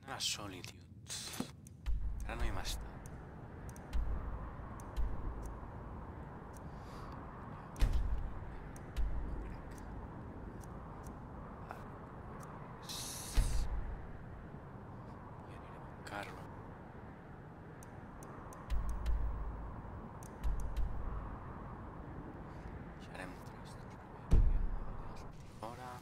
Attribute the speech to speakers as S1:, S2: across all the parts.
S1: Una solitude. Ahora no hay más nada. Carro. Ya haremos ahora.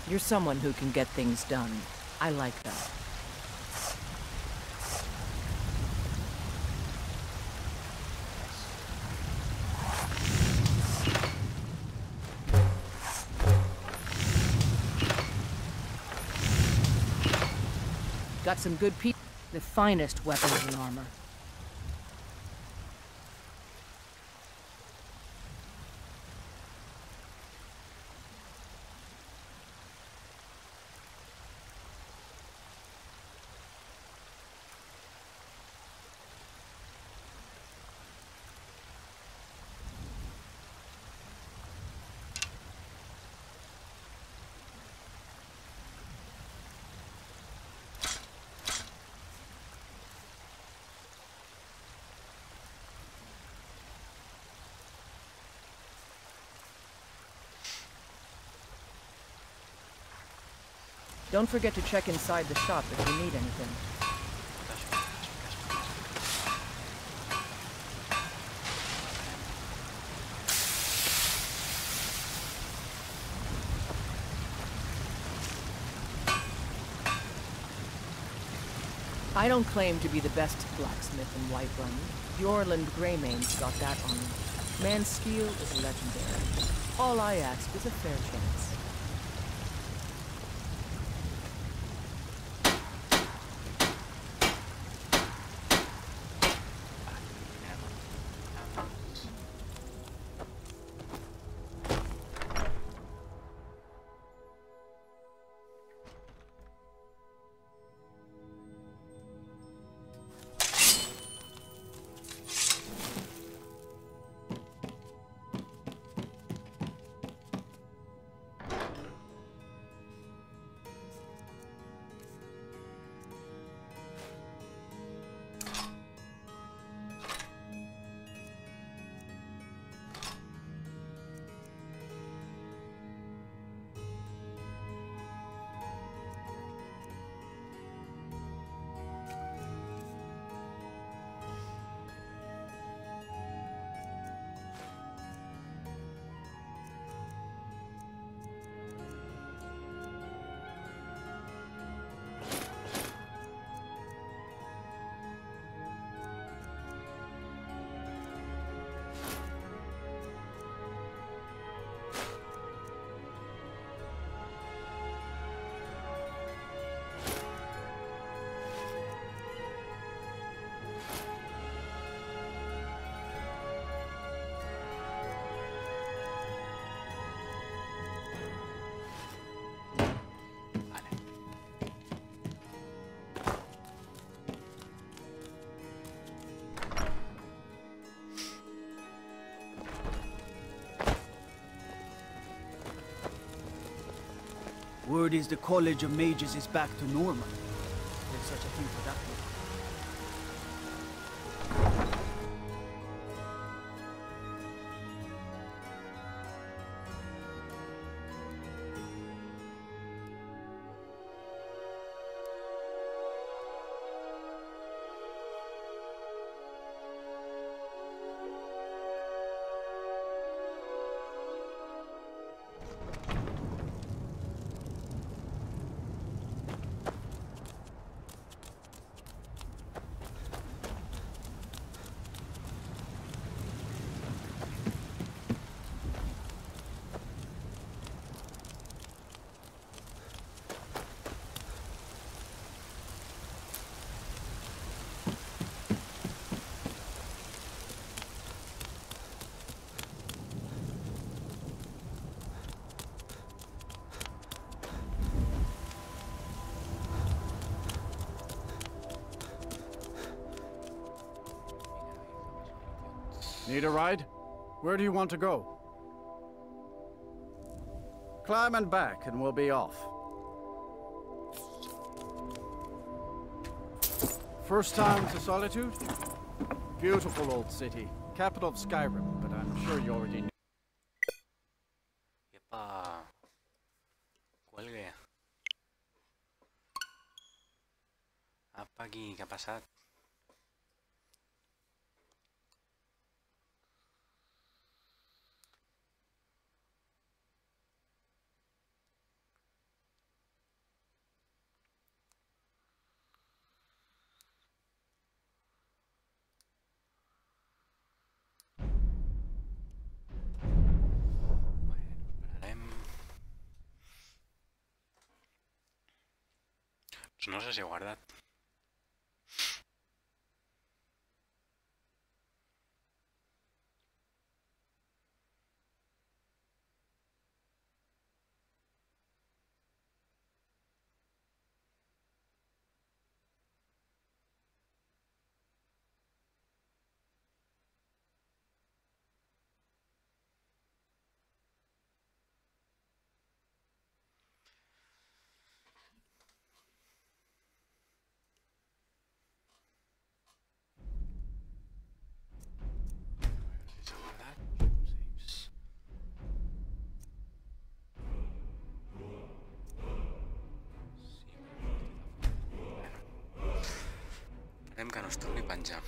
S2: You're someone who can get things done. I like that. Got some good people. The finest weapons and armor. Don't forget to check inside the shop if you need anything. I don't claim to be the best blacksmith in Whiterun. Bjorland Greymane's got that on me. Man's steel is legendary. All I ask is a fair chance.
S3: Word is the College of Mages is back to normal. There's such a thing for that one.
S4: Need a ride? Where do you want to go? Climb and back and we'll be off. First time to Solitude? Beautiful old city. Capital of Skyrim, but I'm sure you already knew.
S1: Epa. Cuelgue. Apa aquí? ¿Qué ha passat? Pues no sé si he guardat. Esperem que no es torni a penjar.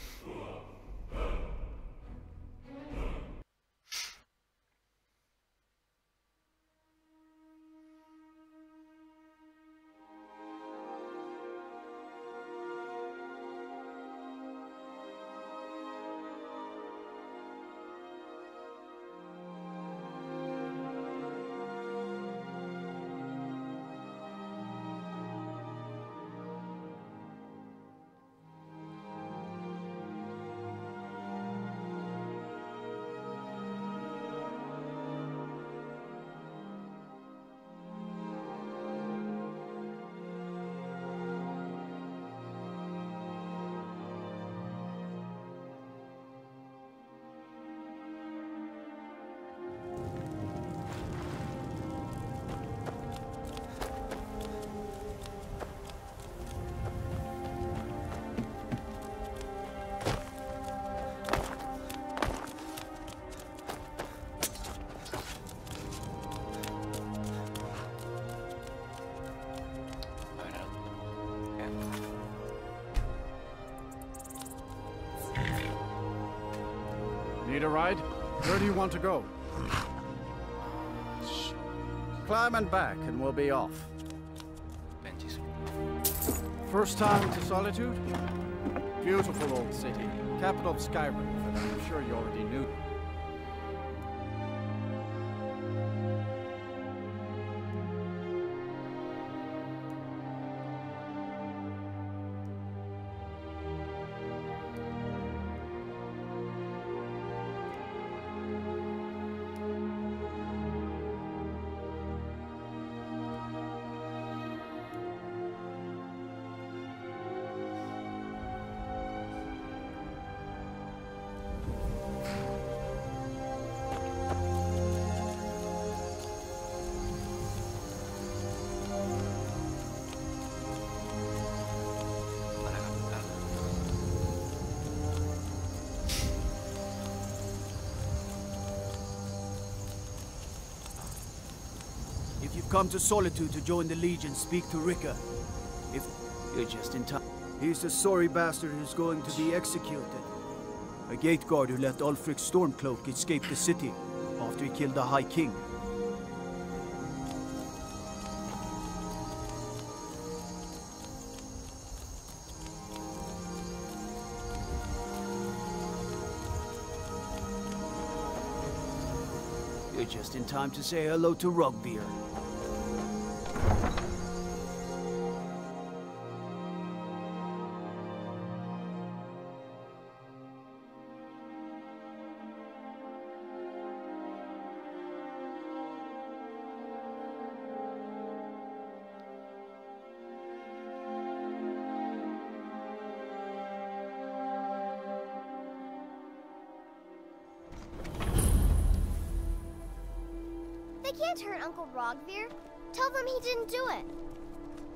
S4: Need a ride? Where do you want to go? Climb and back and we'll be off.
S1: Benji's.
S4: First time to Solitude? Beautiful old city. Capital of Skyrim, but I'm sure you already knew.
S3: come to Solitude to join the Legion, speak to Ricka. If you're just in time. He's the sorry bastard who's going to be executed. A gate guard who let Ulfric Stormcloak escape the city after he killed the High King. You're just in time to say hello to Rugbeer.
S5: They can't hurt Uncle Rogveer. Tell them he didn't do it.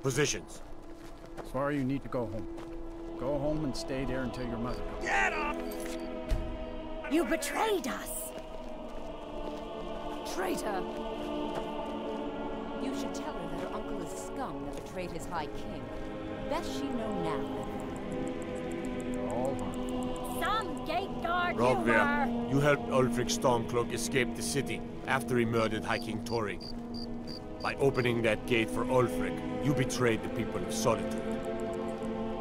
S6: Positions.
S4: Sorry, you need to go home. Go home and stay there until your mother comes.
S6: Get up!
S7: You betrayed us!
S2: Traitor!
S7: You should tell her that her uncle is scum that betrayed his High King. Best she know now.
S4: You're all harmed.
S7: Some gate guard
S6: Rogveir, you helped Ulfric Stormcloak escape the city after he murdered High King Tori. By opening that gate for Ulfric, you betrayed the people of Solitude.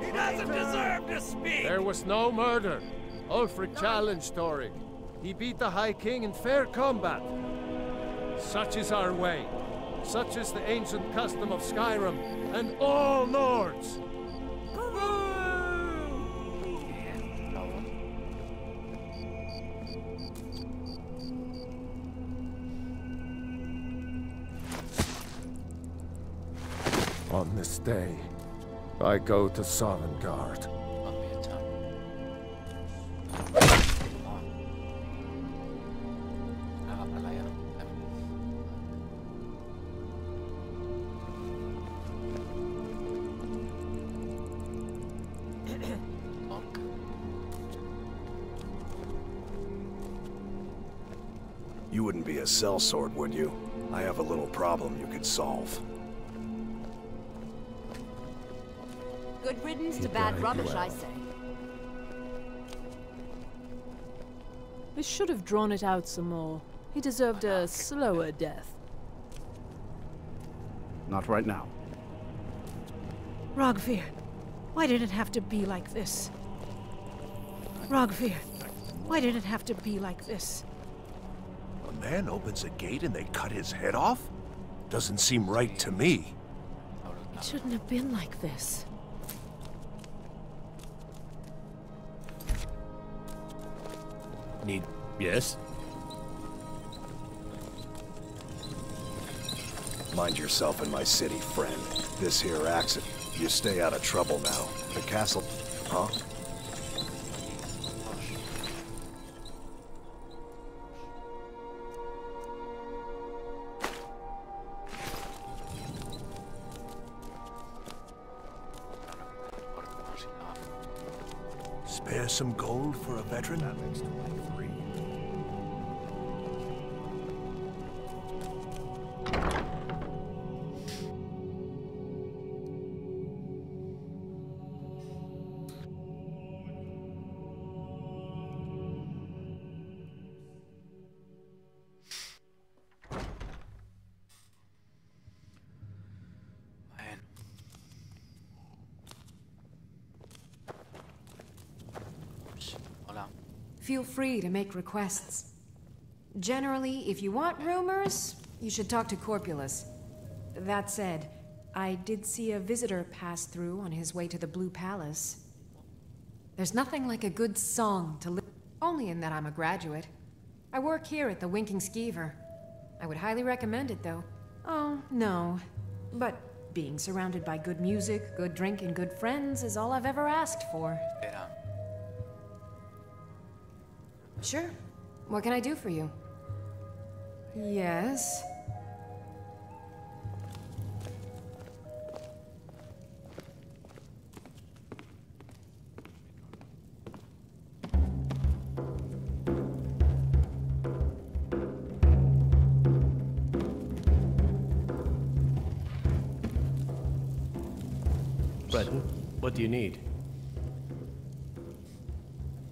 S1: He doesn't deserve to speak!
S8: There was no murder. Ulfric challenged Tori. He beat the High King in fair combat. Such is our way. Such is the ancient custom of Skyrim and all Nords. On this day, I go to Sovngarde.
S1: Love me a ton. Aga pala yan. Monk.
S9: You wouldn't be a sellsword, would you? I have a little problem you could solve.
S7: Good riddance to bad rubbish, I say.
S2: We should have drawn it out some more. He deserved a slower death.
S4: Not right now.
S10: Rogveir, why did it have to be like this? Rogveir, why did it have to be like this?
S9: A man opens a gate and they cut his head off? Doesn't seem right to me.
S10: It shouldn't have been like this.
S6: Yes?
S9: Mind yourself in my city, friend. This here accident. You stay out of trouble now. The castle... Huh? Spare some gold for a veteran? That makes 23.
S1: Man. Hola.
S11: Feel free to make requests. Generally, if you want rumors, you should talk to Corpulus. That said, I did see a visitor pass through on his way to the Blue Palace. There's nothing like a good song to live, only in that I'm a graduate. I work here at the Winking Skeever. I would highly recommend it, though. Oh, no. But being surrounded by good music, good drink, and good friends is all I've ever asked for.
S1: Espera.
S11: Sure. What can I do for you? Yes.
S12: Breton, what do you need?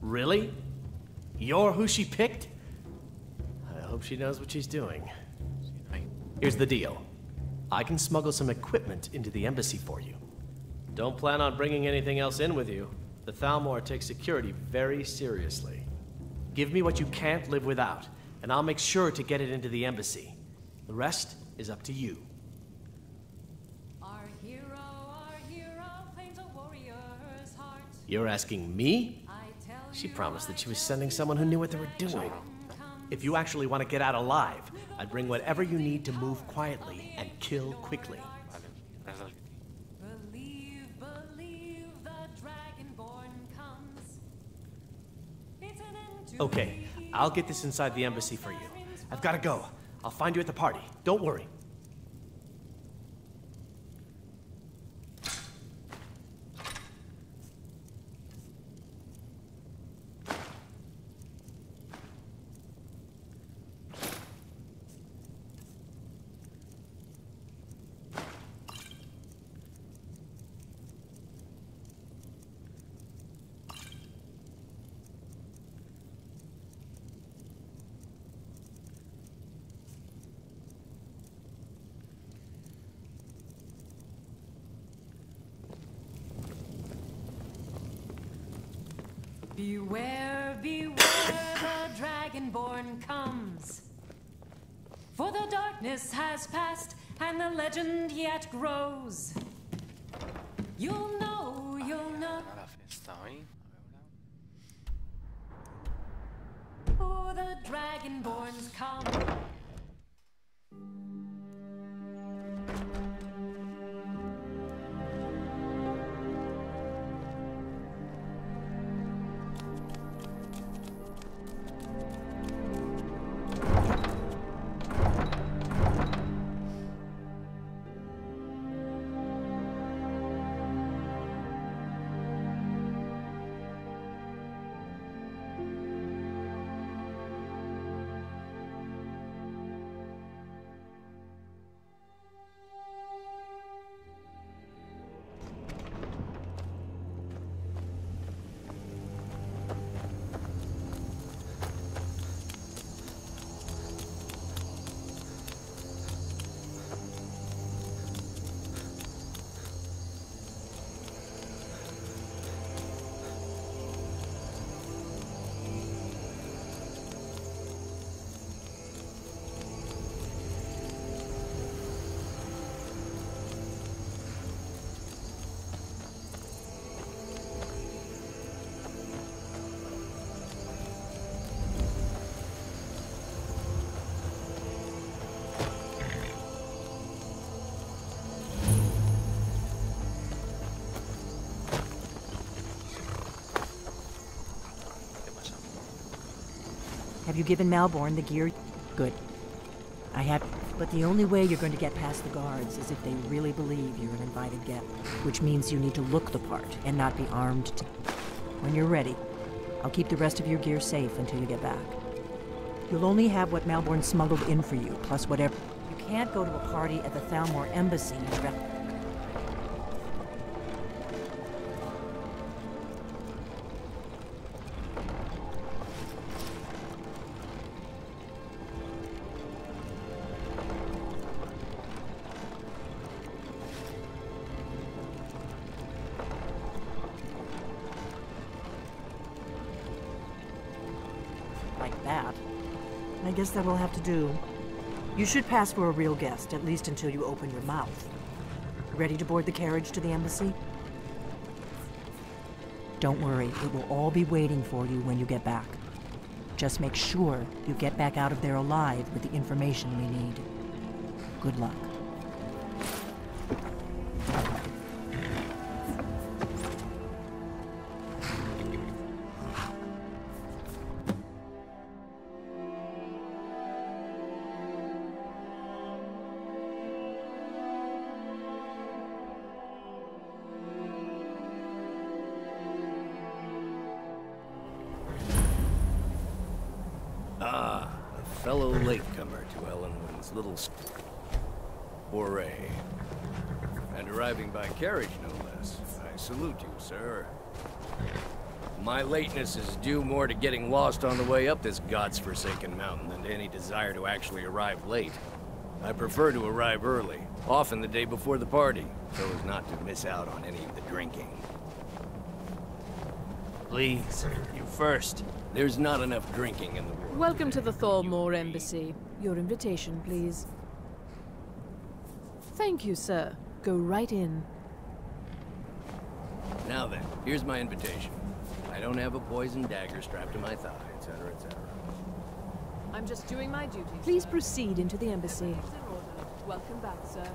S12: Really? You're who she picked? I hope she knows what she's doing. Here's the deal. I can smuggle some equipment into the embassy for you. Don't plan on bringing anything else in with you. The Thalmor takes security very seriously. Give me what you can't live without, and I'll make sure to get it into the embassy. The rest is up to you.
S11: Our hero claims a warrior's heart.
S12: You're asking me?
S11: I tell
S12: She
S11: you,
S12: promised
S11: I
S12: that she was
S11: tell
S12: sending
S11: you,
S12: someone who knew what they were doing.
S11: comes.
S12: If you actually want to get out alive, I'd bring whatever you need to move quietly and kill quickly.
S11: Believe, believe the Dragonborn comes. It's an end to
S12: Okay, I'll get this inside the embassy for you. I've got to go. I'll find you at the party. Don't worry.
S11: Beware, beware, the Dragonborn comes. For the darkness has passed, and the legend yet grows. You'll know, you'll know.
S1: La festa hoy.
S11: Who the Dragonborns come.
S13: Have you given Malborn the gear? Good. I have, but the only way you're going to get past the guards is if they really believe you're an invited guest, which means you need to look the part and not be armed to... When you're ready, I'll keep the rest of your gear safe until you get back. You'll only have what Malborn smuggled in for you, plus whatever... You can't go to a party at the Thalmor embassy direct... like that. I guess that will have to do. You should pass for a real guest, at least until you open your mouth. Ready to board the carriage to the embassy? Don't worry, it will all be waiting for you when you get back. Just make sure you get back out of there alive with the information we need. Good luck.
S9: Ah, a fellow latecomer to Ellenwood's little foray. And arriving by carriage, no less.
S14: salute you, sir. My lateness is due more to getting lost on the way up this god's-forsaken mountain than to any desire to actually arrive late. I prefer to arrive early, often the day before the party, so as not to miss out on any of the drinking.
S15: Please, you first.
S14: There's not enough drinking in the world.
S10: Welcome to the Thalmor Embassy. Your invitation, please. Thank you, sir. Go right in.
S14: Now then, here's my invitation. I don't have a poisoned dagger strapped to my thigh, etc., etc.
S2: I'm just doing my duty.
S10: Please proceed into the embassy.
S2: Welcome back, sir.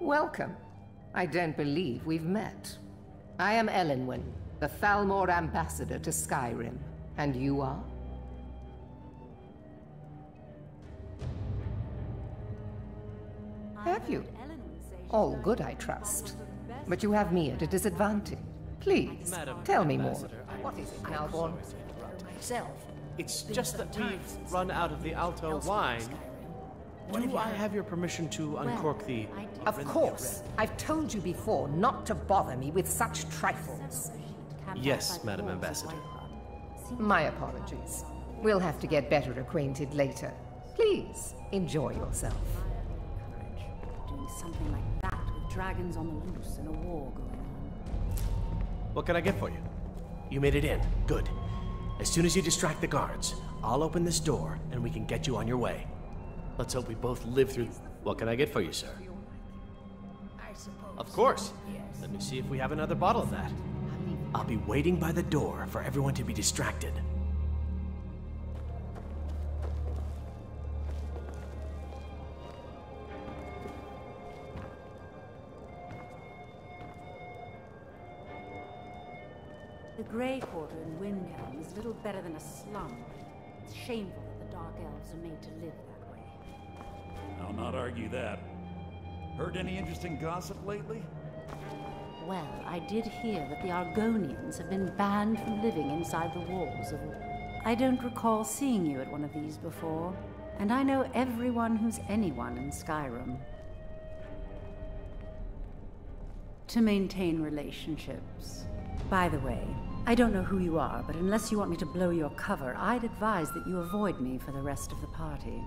S16: Welcome. I don't believe we've met. I am Elenwen, the Thalmor ambassador to Skyrim. And you are? Have you? All good, I trust. But you have me at a disadvantage. Please, tell me more. What is it, Malborn?
S12: Myself. It's just that we've run out of the Alto wine. Do I have your permission to uncork the...
S16: Of course. I've told you before not to bother me with such trifles.
S12: Yes, Madam Ambassador.
S16: My apologies. We'll have to get better acquainted later. Please, enjoy yourself.
S7: Doing something like that with dragons on the loose and a war going on.
S12: What can I get for you? You made it in. Good. As soon as you distract the guards, I'll open this door and we can get you on your way. Let's hope we both live through... What can I get for you, sir? Of course. Let me see if we have another bottle of that. I'll be waiting by the door for everyone to be distracted.
S7: The Grey Quarter in Windhelm is little better than a slum. It's shameful that the Dark Elves are made to live that way.
S17: I'll not argue that. Heard any interesting gossip lately?
S7: Well, I did hear that the Argonians have been banned from living inside the walls of... I don't recall seeing you at one of these before, and I know everyone who's anyone in Skyrim. To maintain relationships. By the way, I don't know who you are, but unless you want me to blow your cover, I'd advise that you avoid me for the rest of the party.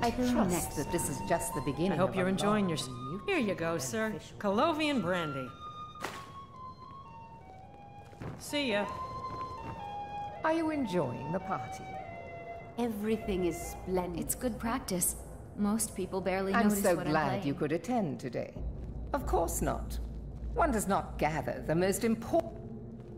S16: I trust that this is just the beginning.
S13: I hope you're enjoying your... Here you go, sir. Colovian brandy. See ya.
S16: Are you enjoying the party?
S7: Everything is splendid.
S18: It's good practice. Most people barely
S16: I'm
S18: notice
S16: so
S18: what I'm
S16: glad
S18: playing.
S16: you could attend today. Of course not. One does not gather the most important...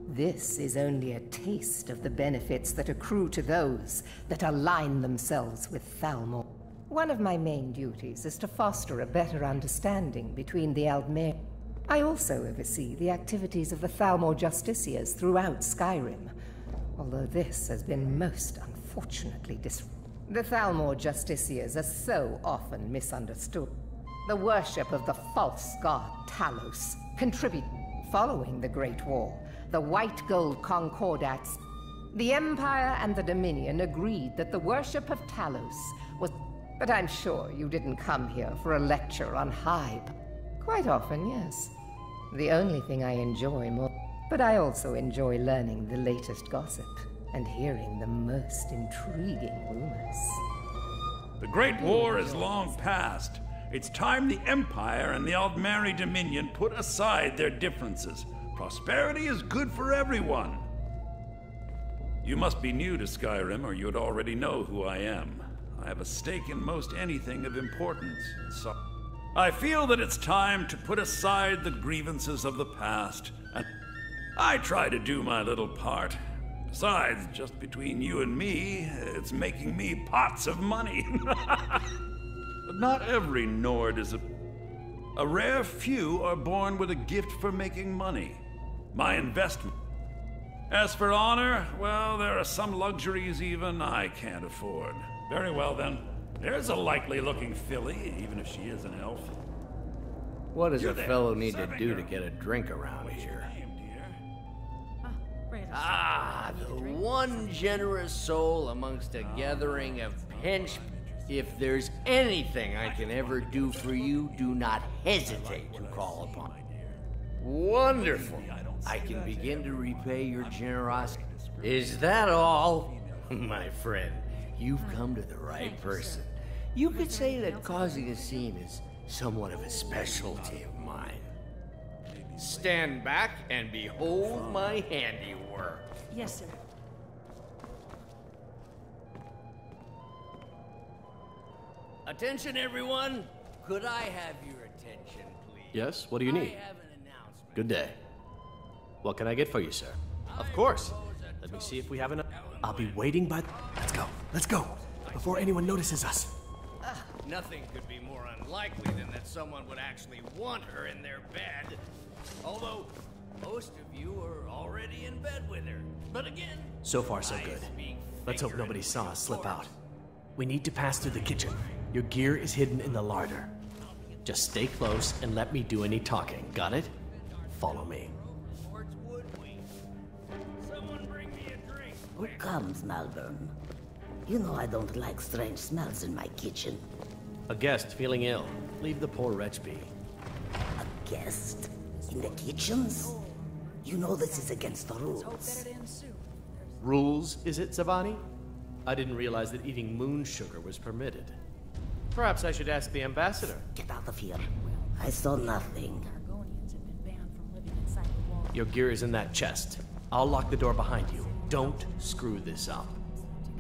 S16: This is only a taste of the benefits that accrue to those that align themselves with Thalmor. One of my main duties is to foster a better understanding between the Aldmeri. I also oversee the activities of the Thalmor Justiciars throughout Skyrim, although this has been most unfortunately The Thalmor Justiciars are so often misunderstood. The worship of the false god Talos contributed following the Great War. The White Gold Concordats. The Empire and the Dominion agreed that the worship of Talos was... But I'm sure you didn't come here for a lecture on Hybe. Quite often, yes. The only thing I enjoy more... But I also enjoy learning the latest gossip and hearing the most intriguing rumors.
S17: The Great War is long past. It's time the Empire and the Aldmeri Dominion put aside their differences. Prosperity is good for everyone. You must be new to Skyrim, or you'd already know who I am. I have a stake in most anything of importance, so I feel that it's time to put aside the grievances of the past, and I try to do my little part. Besides, just between you and me, it's making me pots of money. But not every Nord is a rare few are born with a gift for making money. My investment. As for honor, well, there are some luxuries even I can't afford. Very well then. There's a likely-looking filly, even if she is an elf.
S14: What does
S17: You're
S14: a
S17: there,
S14: fellow need to
S17: serving
S14: do
S17: her.
S14: to get a drink around here?
S2: Brandis.
S14: Ah, the one generous soul amongst a gathering of pinch. If there's anything I can ever do for you, do not hesitate to call upon me. Wonderful. I can begin to repay your generosity. Is that all? My friend, you've come to the right person. You could say that causing a scene is somewhat of a specialty of mine. Stand back and behold my handiwork.
S13: Yes, sir.
S14: Attention, everyone. Could I have your attention, please?
S12: Yes, what do you need?
S14: I have an announcement.
S12: Good day. What can I get for you, sir? Of course. Let me see if we have enough. I'll be waiting by... Let's go, before anyone notices us.
S14: Nothing could be more unlikely than that someone would actually want her in their bed. Although, most of you are already in bed with her. But again...
S12: So far, so good. Let's hope nobody saw us slip out. We need to pass through the kitchen. Your gear is hidden in the larder. Just stay close and let me do any talking. Got it? Follow me.
S19: Who comes, Malvern? You know I don't like strange smells in my kitchen.
S12: A guest feeling ill. Leave the poor wretch be.
S19: A guest? In the kitchens? You know this is against the rules.
S12: Rules, is it, Zavani? I didn't realize that eating moon sugar was permitted. Perhaps I should ask the ambassador.
S19: Get out of here. I saw nothing.
S12: Your gear is in that chest. I'll lock the door behind you. Don't screw this up.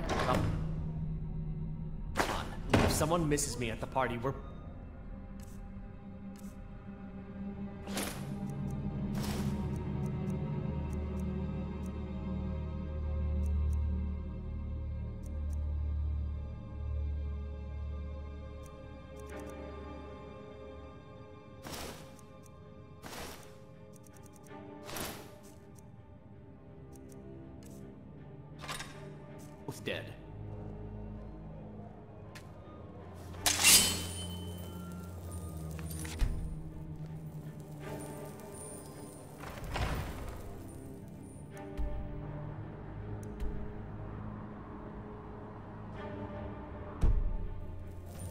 S12: Come on. If someone misses me at the party, we're... both dead.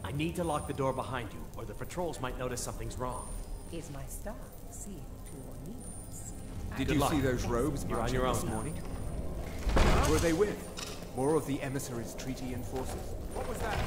S12: I need to lock the door behind you, or the patrols might notice something's wrong.
S16: Is my star see to your needs?
S20: Did
S12: Good
S20: you
S12: luck.
S20: see those robes
S12: You're on
S20: marching
S12: your own
S20: this
S12: now.
S20: morning? Who are they with? More of the emissaries' treaty enforcers? What was that?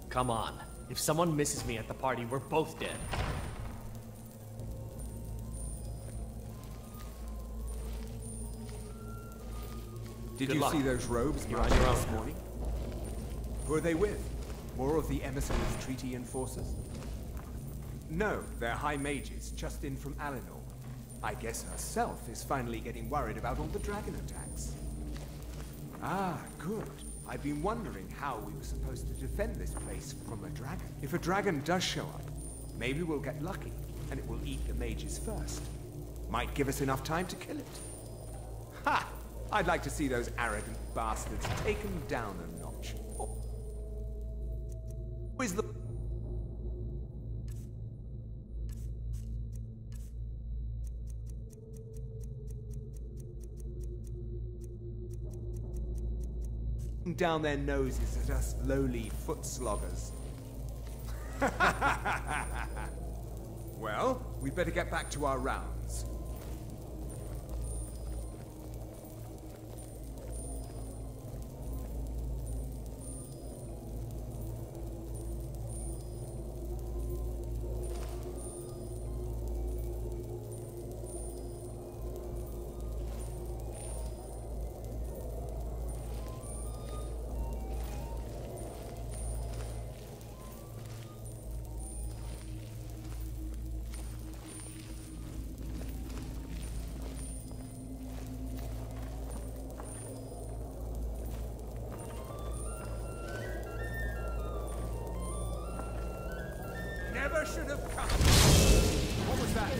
S12: Come on. If someone misses me at the party, we're both dead.
S20: Did
S12: Good
S20: you
S12: luck.
S20: see those robes
S12: You're on
S20: marching
S12: your own
S20: this
S12: now.
S20: morning? Who are they with? More of the emissaries' treaty enforcers? No, they're high mages, just in from Alinor. I guess herself is finally getting worried about all the dragon attacks. Ah, good. I've been wondering how we were supposed to defend this place from a dragon. If a dragon does show up, maybe we'll get lucky, and it will eat the mages first. Might give us enough time to kill it. Ha! I'd like to see those arrogant bastards taken down a notch. Who is the... down their noses at us lowly foot sloggers. Well, we'd better get back to our rounds. Never should have come. What was that?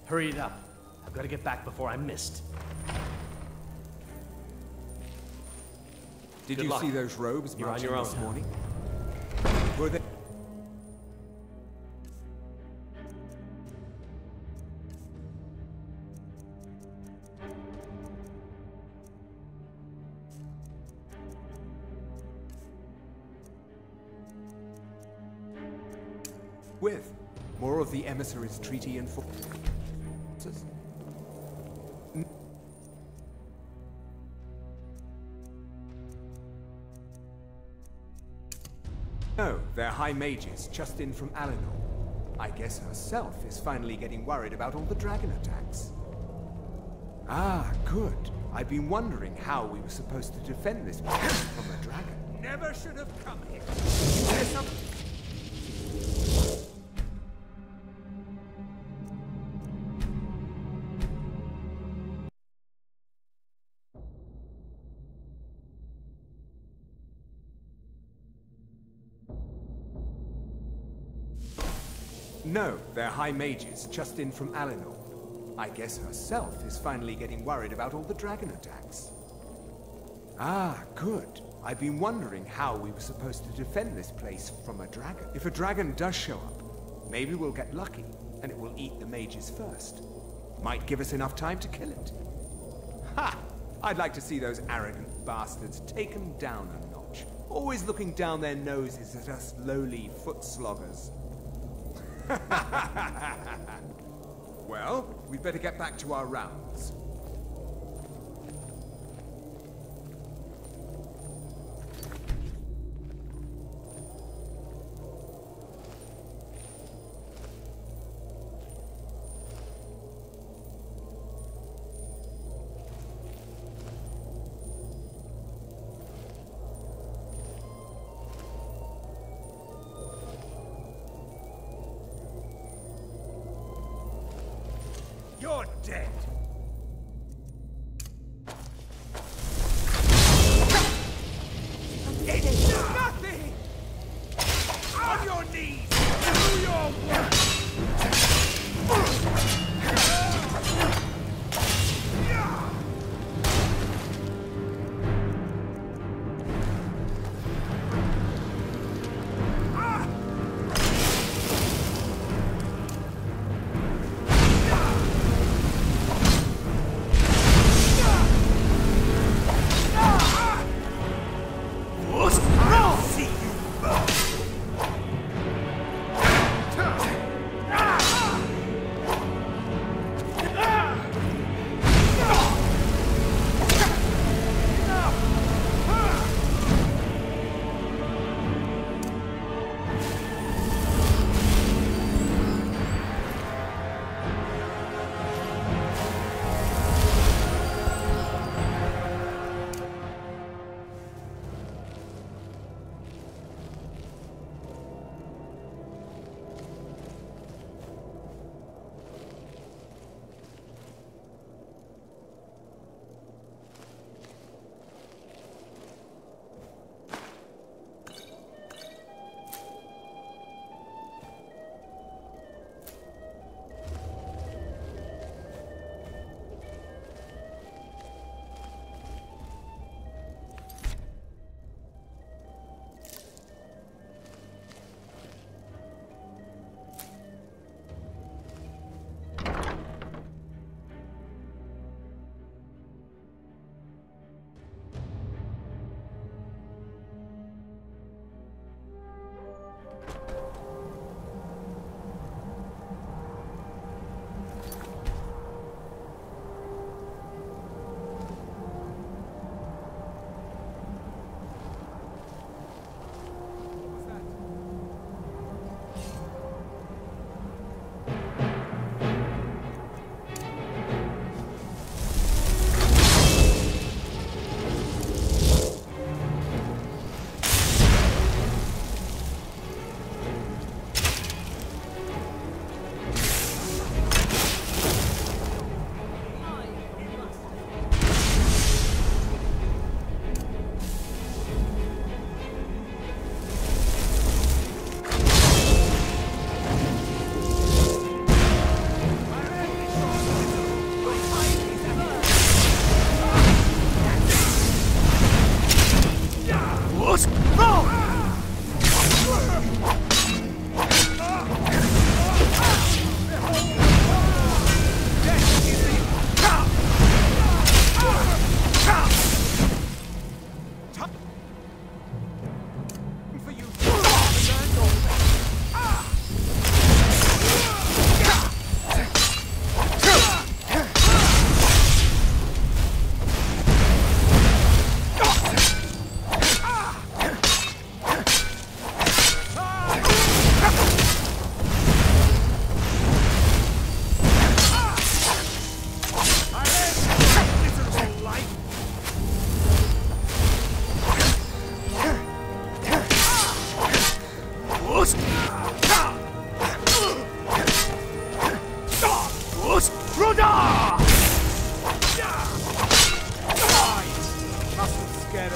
S12: Hurry it up. I've got to get back before I'm missed.
S20: Did
S12: Good
S20: you
S12: luck.
S20: see those robes
S12: You're on
S20: marching
S12: your own
S20: this
S12: now.
S20: morning? Were they... With more of the emissaries' treaty and forces? No, they're high mages, just in from Alinor. I guess herself is finally getting worried about all the dragon attacks. Ah, good. I've been wondering how we were supposed to defend this place from a dragon. Never should have come here. There's some... No, they're high mages, just in from Alinor. I guess herself is finally getting worried about all the dragon attacks. Ah, good. I've been wondering how we were supposed to defend this place from a dragon. If a dragon does show up, maybe we'll get lucky, and it will eat the mages first. Might give us enough time to kill it. Ha! I'd like to see those arrogant bastards taken down a notch. Always looking down their noses at us lowly foot sloggers. Well, we'd better get back to our rounds. You're dead.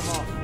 S4: him off.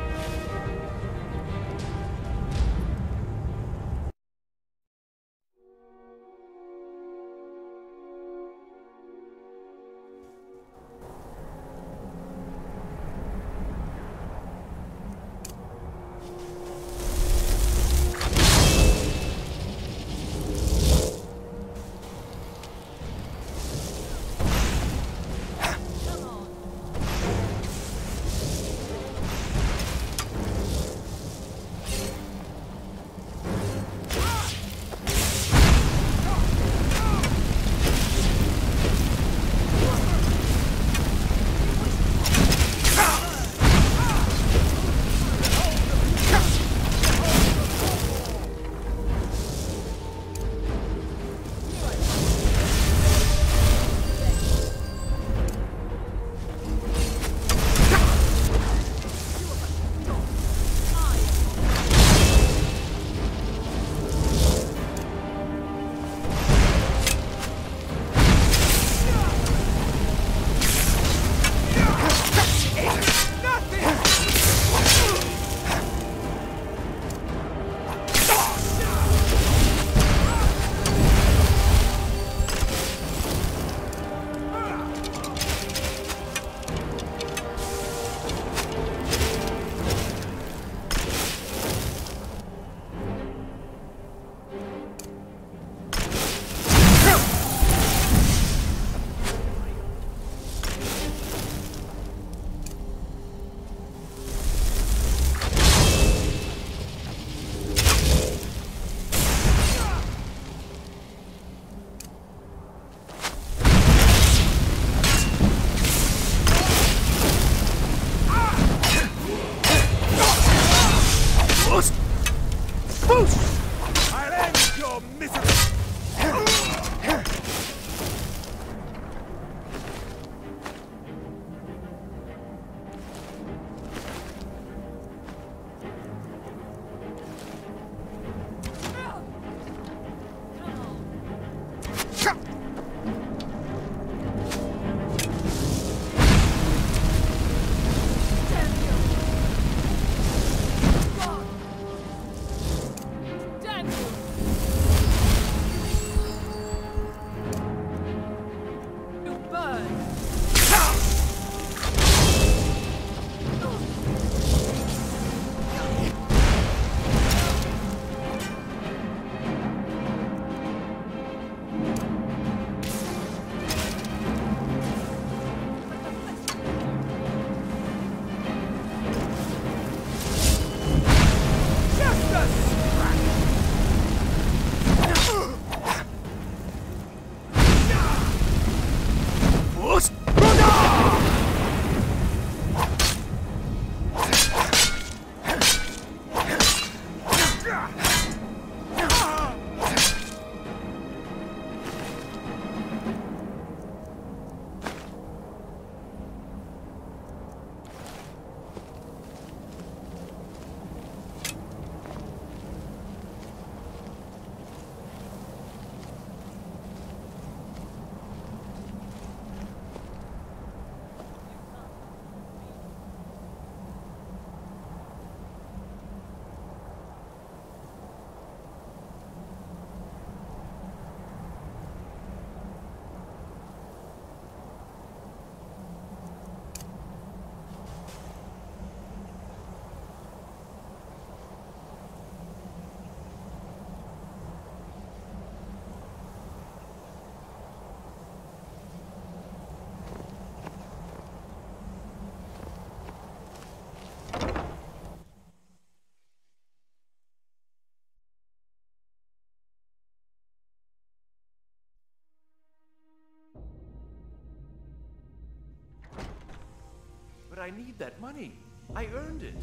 S8: But I need that money. I earned it.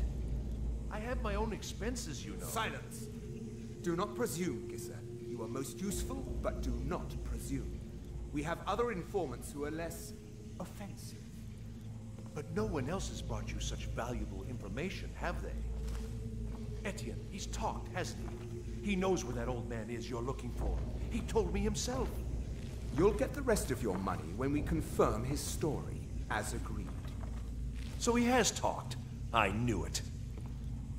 S8: I have my own expenses, you know.
S20: Silence! Do not presume, Gisser. You are most useful, but do not presume. We have other informants who are less offensive.
S8: But no one else has brought you such valuable information, have they? Etienne, he's talked, hasn't he? He knows where that old man is you're looking for. He told me himself.
S20: You'll get the rest of your money when we confirm his story, as agreed.
S8: So he has talked.
S21: I knew it.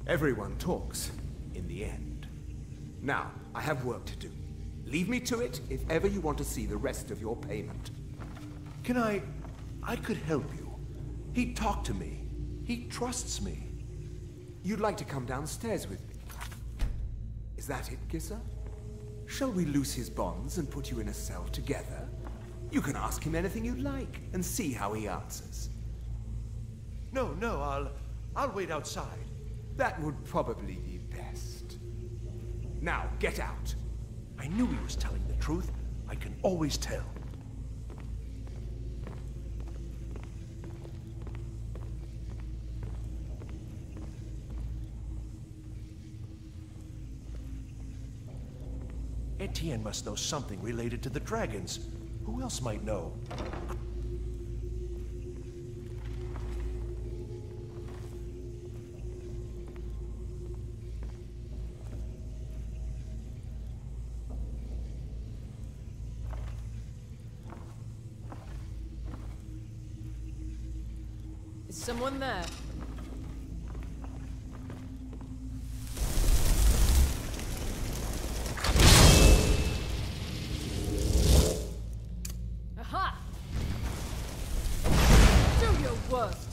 S20: Everyone talks, in the end. Now, I have work to do. Leave me to it if ever you want to see the rest of your payment.
S21: Can I could help you. He talked to me. He trusts me.
S20: You'd like to come downstairs with me? Is that it, Gissa? Shall we loose his bonds and put you in a cell together? You can ask him anything you'd like and see how he answers.
S21: No, I'll wait outside.
S20: That would probably be best. Now, get out.
S21: I knew he was telling the truth. I can always tell. Etienne must know something related to the dragons. Who else might know?
S2: Is someone there? Aha! Do your worst!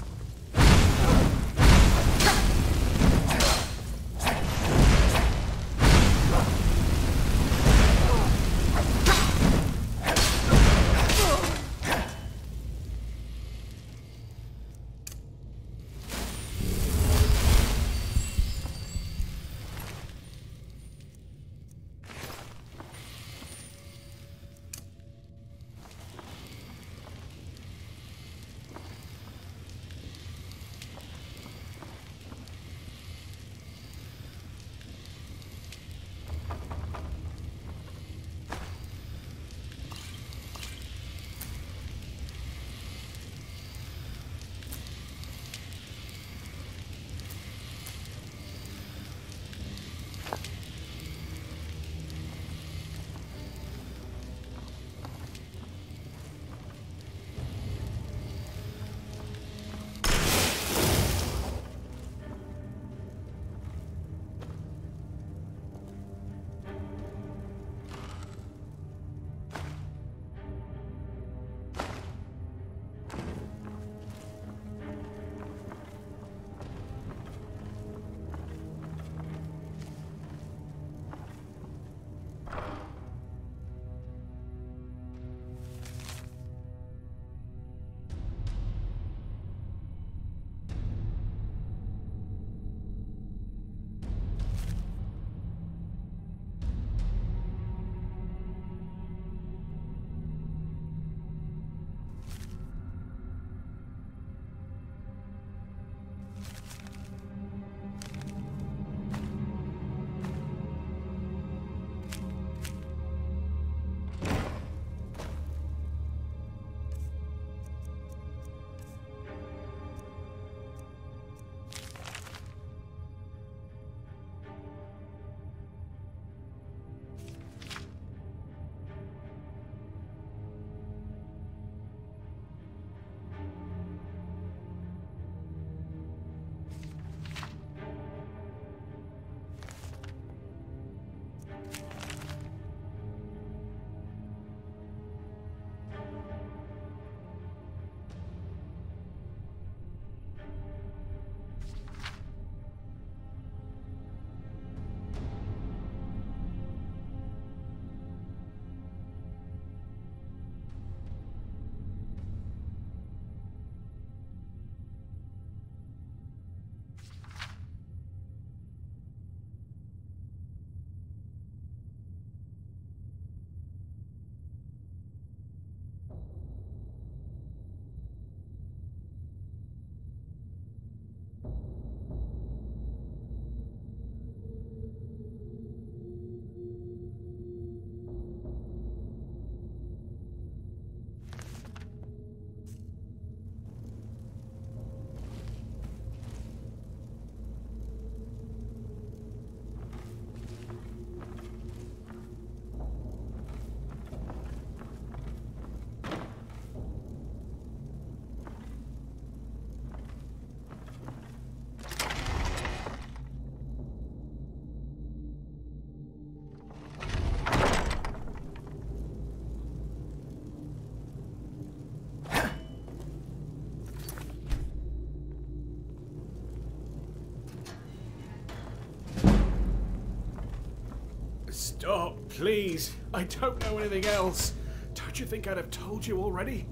S4: Stop, please. I don't know anything else. Don't you think I'd have told you already?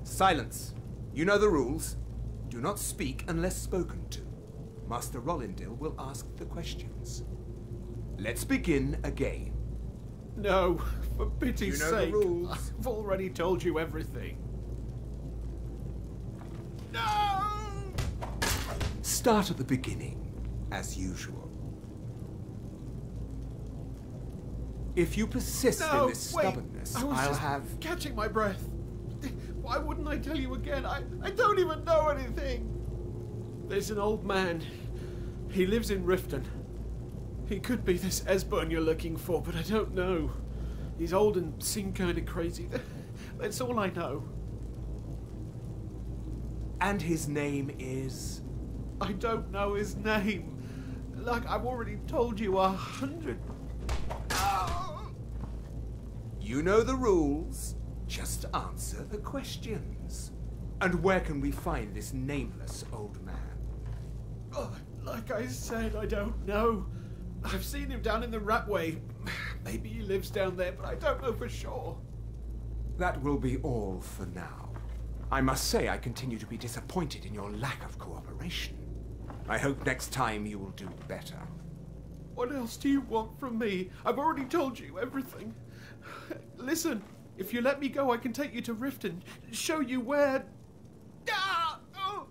S20: Silence. You know the rules. Do not speak unless spoken to. Master Rollindil will ask the questions. Let's begin again.
S4: No, for pity's
S20: You know the
S4: sake.
S20: rules.
S4: I've already told you everything. No!
S20: Start at the beginning, as usual. If you persist
S4: No,
S20: in this
S4: wait.
S20: stubbornness,
S4: I was
S20: I'll
S4: just
S20: have...
S4: catching my breath. Why wouldn't I tell you again? I don't even know anything. There's an old man. He lives in Riften. He could be this Esbern you're looking for, but I don't know. He's old and seemed kind of crazy. That's all I know.
S20: And his name is...
S4: I don't know his name. Like I've already told you 100.
S20: You know the rules. Just answer the questions. And where can we find this nameless old man?
S4: Oh, like I said, I don't know. I've seen him down in the Ratway. Maybe he lives down there, but I don't know for sure.
S20: That will be all for now. I must say I continue to be disappointed in your lack of cooperation. I hope next time you will do better.
S4: What else do you want from me? I've already told you everything. Listen, if you let me go, I can take you to Riften, show you where... Ah! Oh!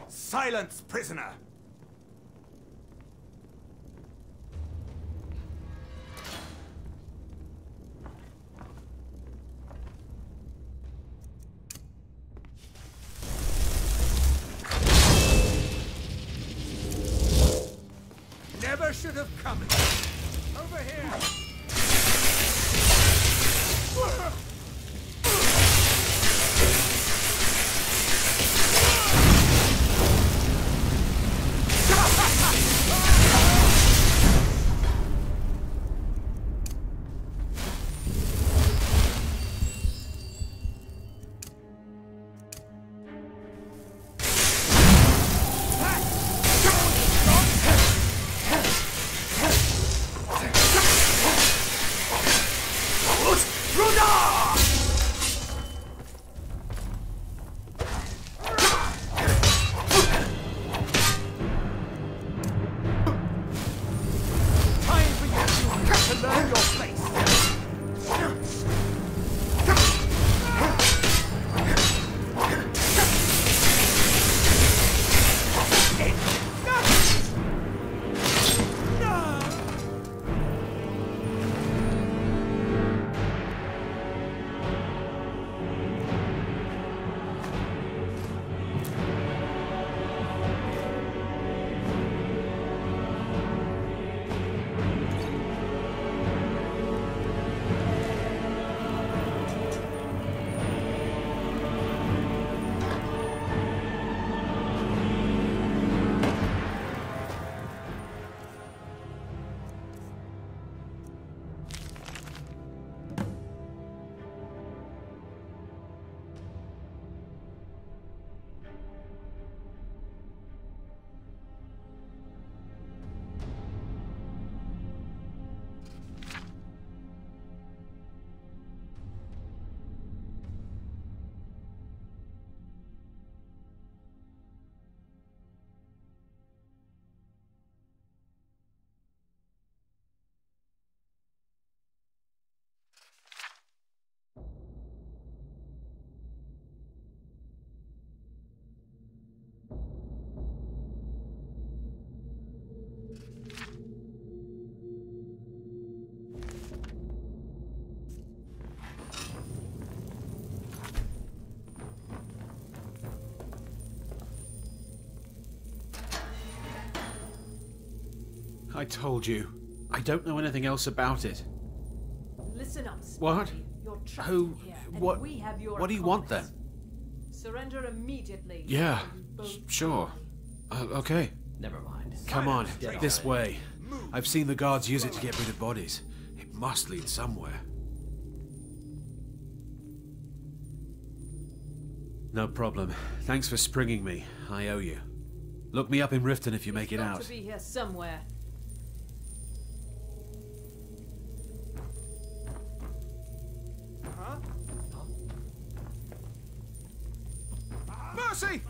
S20: Silence, prisoner! Never should have come here. Over here!
S4: I told you. I don't know anything else about it.
S10: Listen up,
S4: What?
S10: Spotty. You're trapped
S4: Who?
S10: here, and
S4: What?
S10: we have your
S4: What do you want then?
S10: Surrender immediately.
S4: Yeah,
S10: or you both
S4: sure. Okay.
S12: Never mind.
S4: Come on,
S12: Get
S4: this
S12: on it.
S4: way. I've seen the guards use it to get rid of bodies. It must lead somewhere. No problem. Thanks for springing me. I owe you. Look me up in Riften if you make it
S10: got
S4: out.
S10: to be here somewhere.
S21: mercy!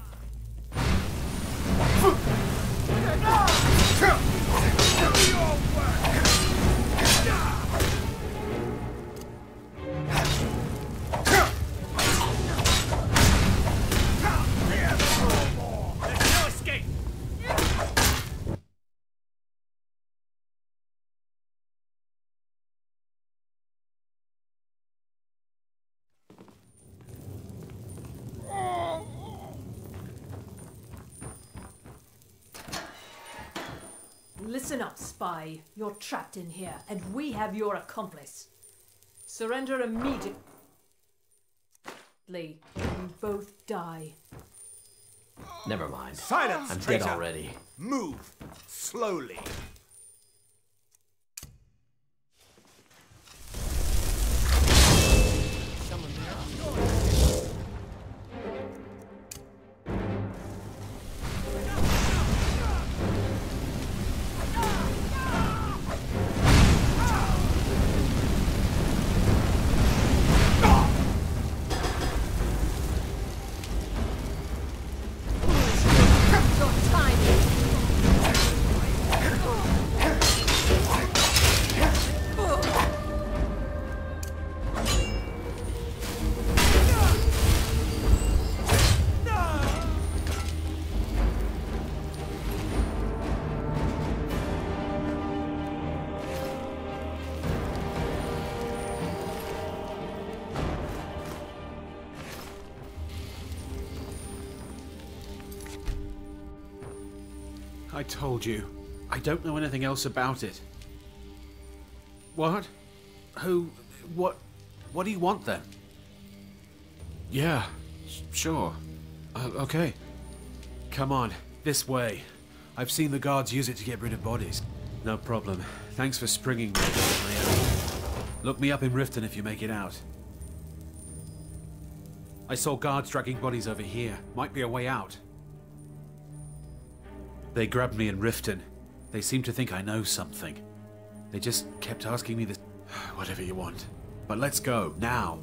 S10: Listen up, spy. You're trapped in here, and we have your accomplice. Surrender immediately. You both die.
S12: Never mind.
S21: Silence,
S12: I'm
S21: traitor.
S12: dead already.
S21: Move slowly.
S4: I told you. I don't know anything else about it. What? Who? What do you want then? Yeah, sure. Okay. Come on, this way. I've seen the guards use it to get rid of bodies. No problem. Thanks for springing me. Look me up in Riften if you make it out. I saw guards dragging bodies over here. Might be a way out. They grabbed me in Riften. They seem to think I know something. They just kept asking me this. Whatever you want. But let's go, now.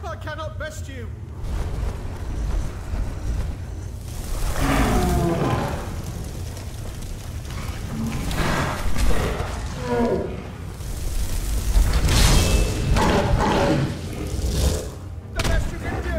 S4: I cannot best you! The best you can do!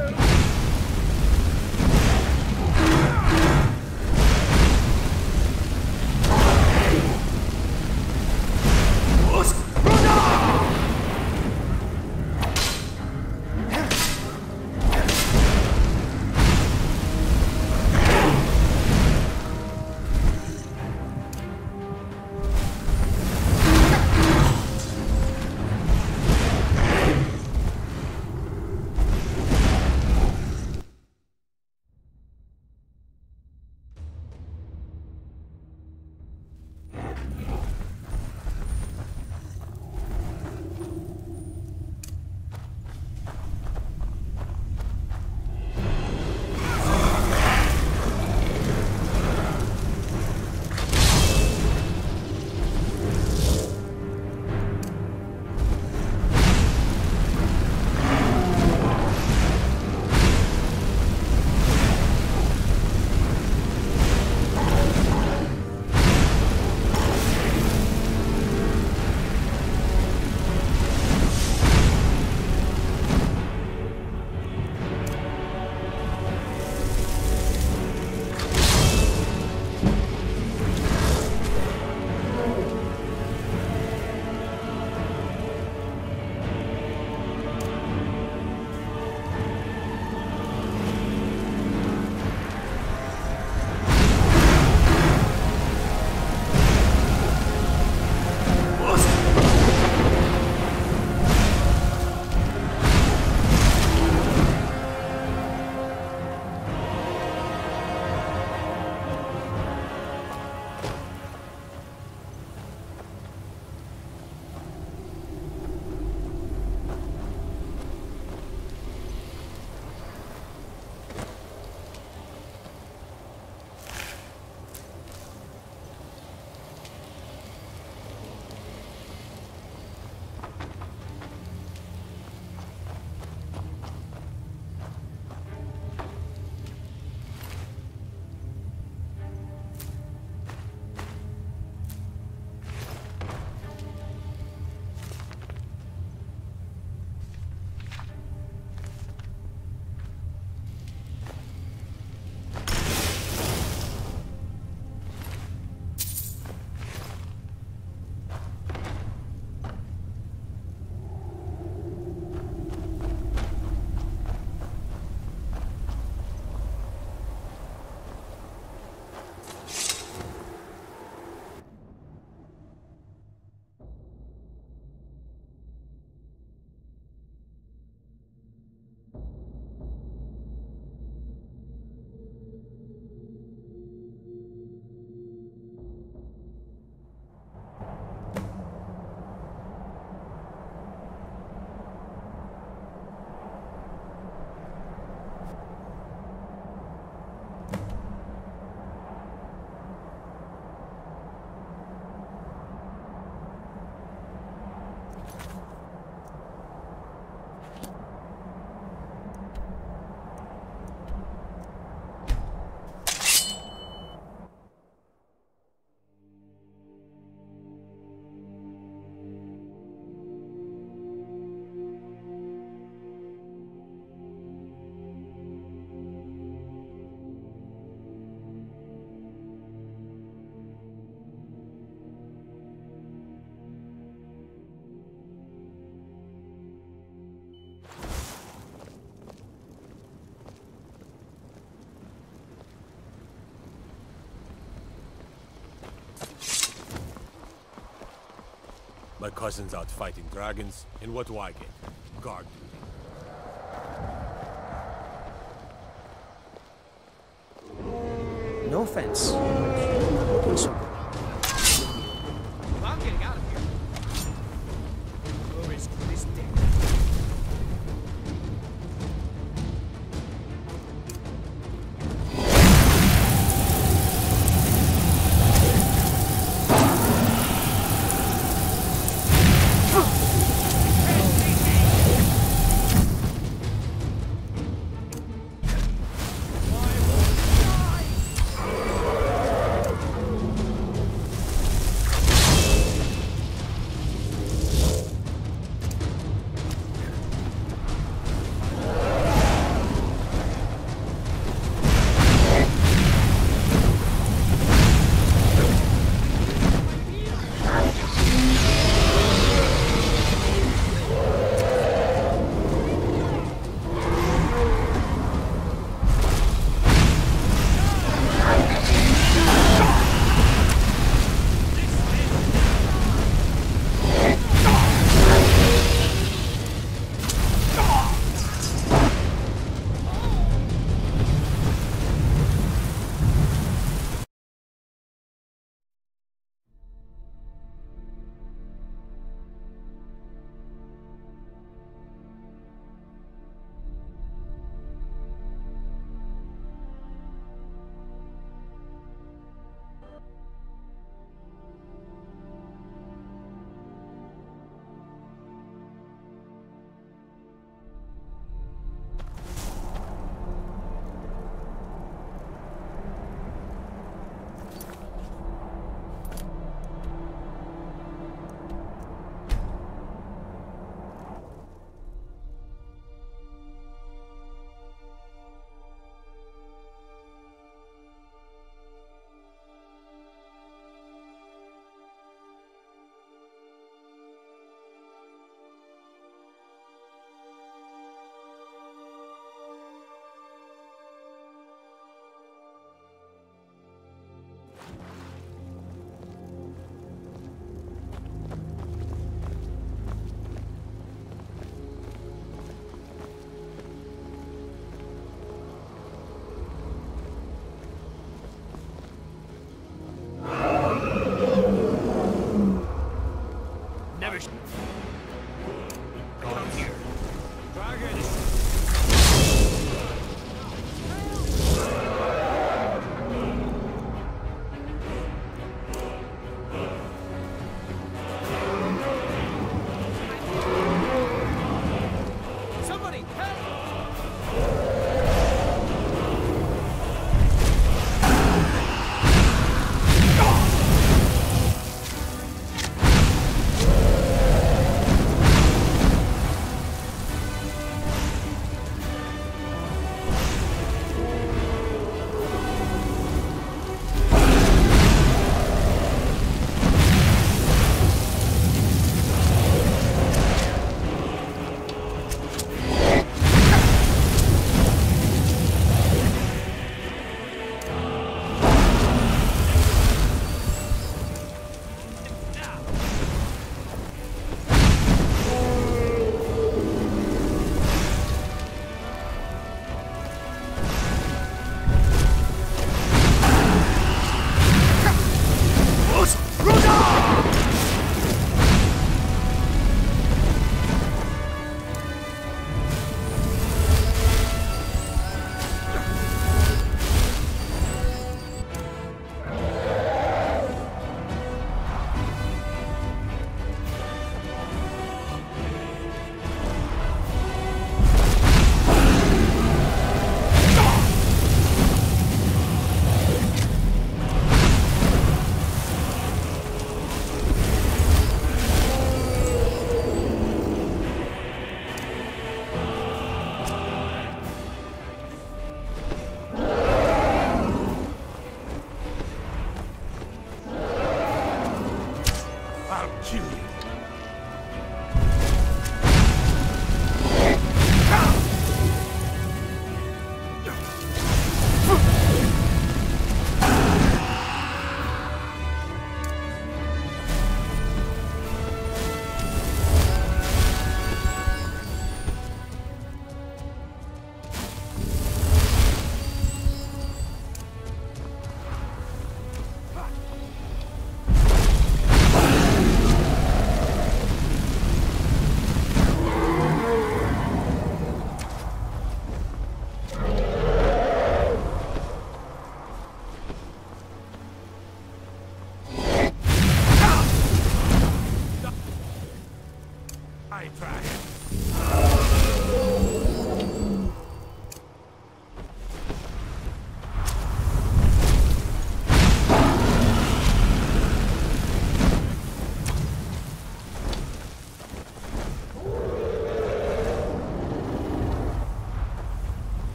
S6: My cousin's out fighting dragons, and what do I get? Guard duty.
S12: No offense. So
S15: I'm getting out of here. Who is this dick?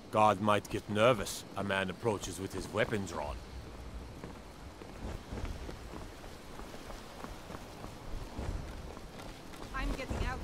S6: God might get nervous. A man approaches with his weapon drawn.
S11: I'm getting out.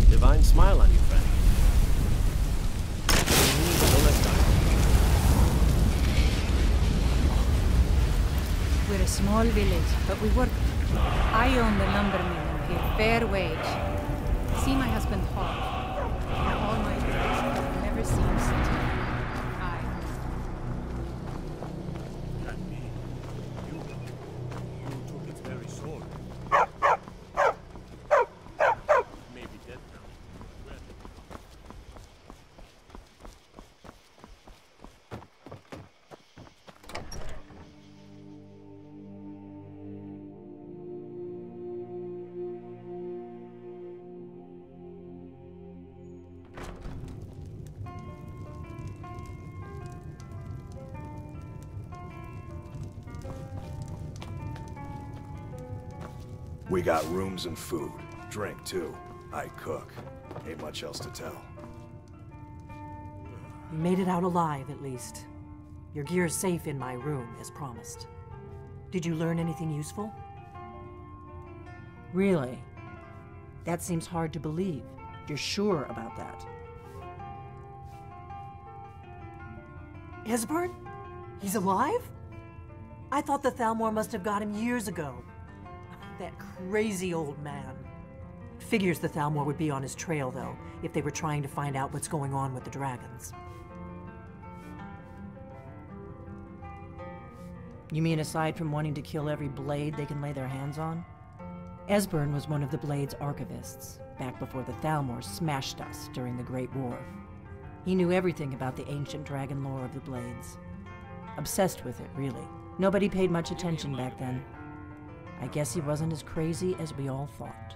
S12: Divine smile on you, friend.
S3: We're a small village, but we work. I own the lumber mill and pay fair wage. See my husband Hawk. In all my years, I've never seen such a eye.
S6: That me? You took its very sword. Maybe dead now. Red.
S9: We got rooms and food. Drink, too. I cook. Ain't much else to tell.
S13: You made it out alive, at least. Your gear's safe in my room, as promised. Did you learn anything useful? Really? That seems hard to believe. You're sure about that? Esbern? He's alive? I thought the Thalmor must have got him years ago. That crazy old man. Figures the Thalmor would be on his trail, though, if they were trying to find out what's going on with the dragons. You mean aside from wanting to kill every blade they can lay their hands on? Esbern was one of the Blade's archivists, back before the Thalmor smashed us during the Great War. He knew everything about the ancient dragon lore of the Blades. Obsessed with it, really. Nobody paid much attention back then. I guess he wasn't as crazy as we all thought.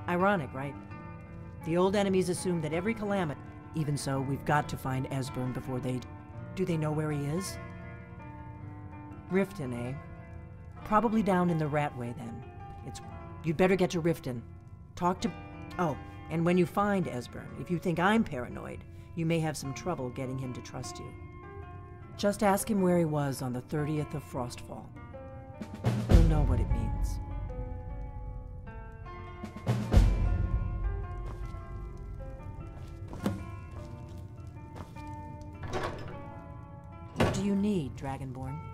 S13: Ironic, right? The old enemies assumed that every calamity... Even so, we've got to find Esbern before they... Do they know where he is? Riften, eh? Probably down in the Ratway, then. You'd better get to Riften. Talk to... Oh, and when you find Esbern, if you think I'm paranoid, you may have some trouble getting him to trust you. Just ask him where he was on the 30th of Frostfall. He'll know what it means. What do you need, Dragonborn?